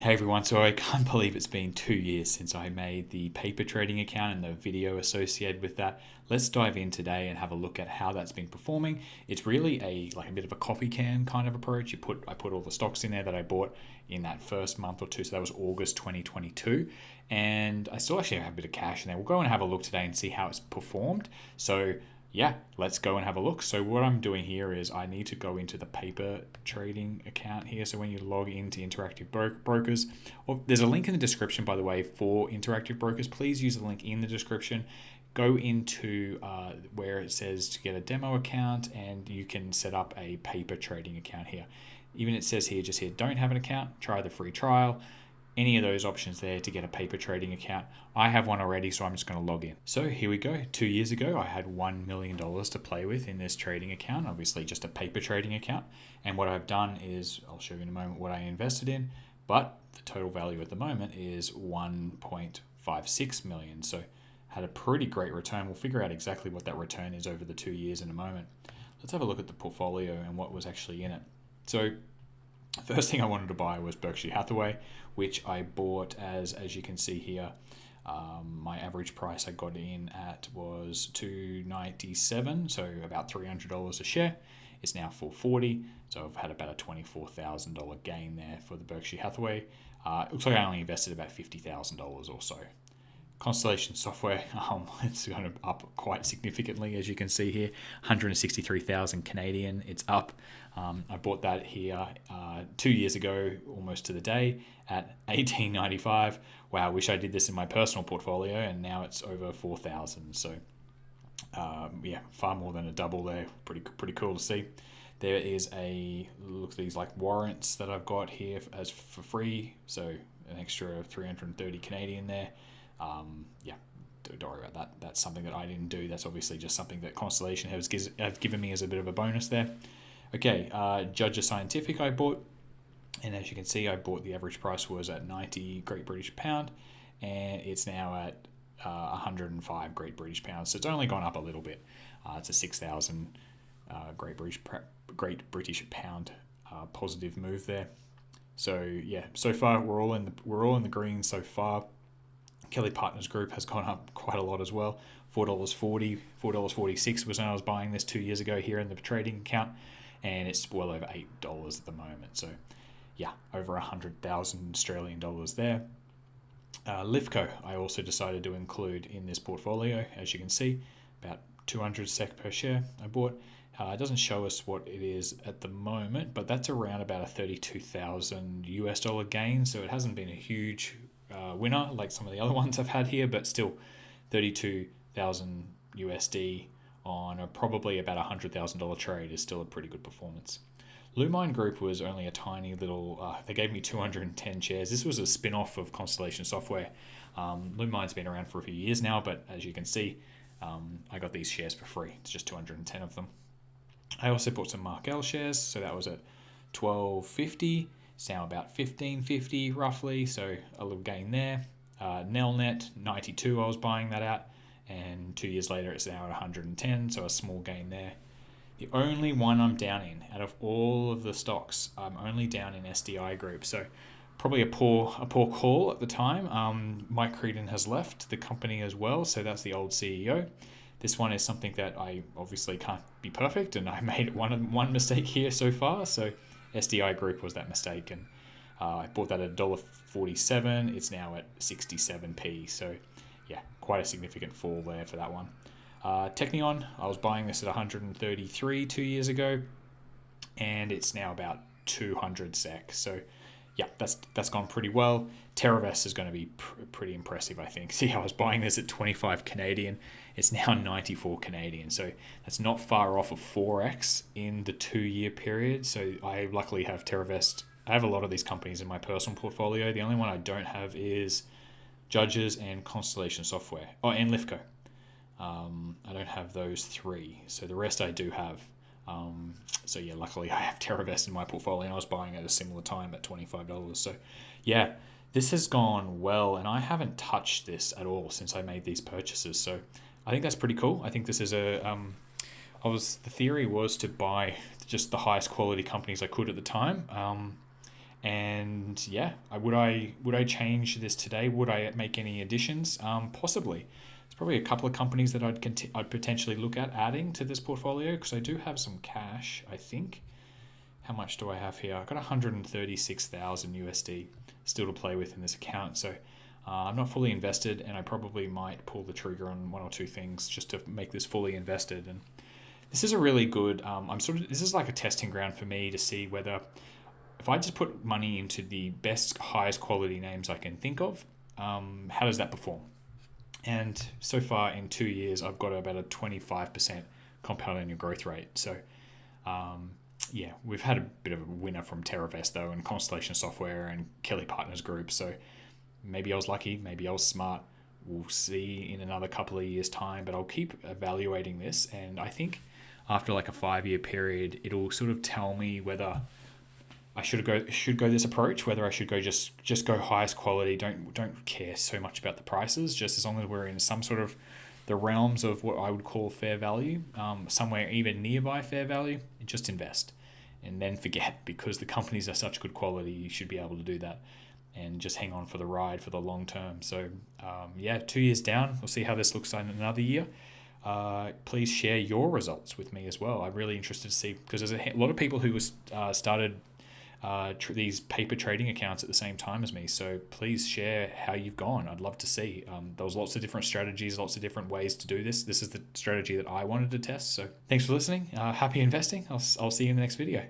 Hey everyone, so I can't believe it's been 2 years since I made the paper trading account and the video associated with that. Let's dive in today and have a look at how that's been performing. It's really a bit of a coffee can kind of approach. I put all the stocks in there that I bought in that first month or two, so that was August 2022, and I still actually have a bit of cash in there. We'll go and have a look today and see how it's performed. So yeah, let's go and have a look. So what I'm doing here is I need to go into the paper trading account here. So when you log into Interactive Brokers, or there's a link in the description, by the way, for Interactive Brokers. Please use the link in the description. Go into where it says to get a demo account, and you can set up a paper trading account here. Even it says here, just here, don't have an account, try the free trial. Any of those options there to get a paper trading account. I have one already, so I'm just going to log in. So here we go. 2 years ago, I had $1 million to play with in this trading account, obviously just a paper trading account. And what I've done is, I'll show you in a moment what I invested in, but the total value at the moment is 1.56 million. So had a pretty great return. We'll figure out exactly what that return is over the 2 years in a moment. Let's have a look at the portfolio and what was actually in it. So first thing I wanted to buy was Berkshire Hathaway, which I bought as you can see here. My average price I got in at was $297, so about $300 a share. It's now $440, so I've had about a $24,000 gain there for the Berkshire Hathaway. It looks like I only invested about $50,000 or so. Constellation Software, it's kind of up quite significantly, as you can see here, 163,000 Canadian. It's up. I bought that here 2 years ago, almost to the day, at $18.95. Wow, I wish I did this in my personal portfolio, and now it's over 4,000. So, yeah, far more than a double there. Pretty cool to see. There is look at these like warrants that I've got here as for free, so an extra 330 Canadian there. Yeah, don't worry about that. That's something that I didn't do. That's obviously just something that Constellation have given me as a bit of a bonus there. Okay, Judgement Scientific I bought, and as you can see, I bought the average price was at 90 Great British Pound, and it's now at 105 Great British Pounds. So it's only gone up a little bit. It's a 6,000 Great British Pound positive move there. So yeah, so far we're all in the green so far. Kelly Partners Group has gone up quite a lot as well. $4.40, $4.46 was when I was buying this 2 years ago here in the trading account, and it's well over $8 at the moment. So yeah, over 100,000 Australian dollars there. Lifco, I also decided to include in this portfolio. As you can see, about 200 SEK per share I bought. It doesn't show us what it is at the moment, but that's around about a 32,000 US dollar gain. So it hasn't been a huge winner like some of the other ones I've had here, but still 32,000 USD on probably about $100,000 trade is still a pretty good performance. Lumine Group was only a tiny little, they gave me 210 shares. This was a spin-off of Constellation Software. Lumine's been around for a few years now, but as you can see, I got these shares for free. It's just 210 of them. I also bought some Markel shares, so that was at $12.50. It's now about $15.50 roughly, so a little gain there. Nelnet, 92, I was buying that at, and 2 years later it's now at 110, so a small gain there. The only one I'm down in, out of all of the stocks, I'm only down in SDI Group, so probably a poor call at the time. Mike Creedon has left the company as well, so that's the old CEO. This one is something that I obviously can't be perfect, and I made one mistake here so far, so SDI Group was that mistake, and I bought that at $1.47. It's now at 67p, so yeah, quite a significant fall there for that one. Technion, I was buying this at 133 2 years ago, and it's now about 200 SEK. So yeah, that's gone pretty well. TIKR is going to be pretty impressive, I think. See, I was buying this at 25 Canadian. It's now 94 Canadian. So that's not far off of 4x in the 2 year period. So I luckily have TIKR. I have a lot of these companies in my personal portfolio. The only one I don't have is Judgement and Constellation Software. Oh, and Lifco. I don't have those three. So the rest I do have. So yeah, luckily I have TIKR in my portfolio, and I was buying at a similar time at $25. So yeah, this has gone well, and I haven't touched this at all since I made these purchases. So I think that's pretty cool. I think this is the theory was to buy just the highest quality companies I could at the time. And yeah, would I change this today? Would I make any additions? Possibly. There's probably a couple of companies that I'd potentially look at adding to this portfolio, because I do have some cash, I think. How much do I have here? I've got 136,000 USD still to play with in this account. So I'm not fully invested, and I probably might pull the trigger on one or two things just to make this fully invested. And this is a really good. This is like a testing ground for me to see whether, if I just put money into the best, highest quality names I can think of, how does that perform? And so far in 2 years, I've got about a 25% compound annual growth rate. So yeah, we've had a bit of a winner from TerraVest though, and Constellation Software and Kelly Partners Group. So maybe I was lucky, maybe I was smart. We'll see in another couple of years' time, but I'll keep evaluating this. And I think after like a 5-year period, it'll sort of tell me whether I should go this approach, whether I should go just go highest quality. Don't care so much about the prices, just as long as we're in some sort of the realms of what I would call fair value, somewhere even nearby fair value. Just invest, and then forget, because the companies are such good quality. You should be able to do that, and just hang on for the ride for the long term. So yeah, 2 years down, we'll see how this looks in another year. Please share your results with me as well. I'm really interested to see, because there's a lot of people who started these paper trading accounts at the same time as me. So please share how you've gone. I'd love to see. There was lots of different strategies, lots of different ways to do this. This is the strategy that I wanted to test. So thanks for listening. Happy investing. I'll see you in the next video.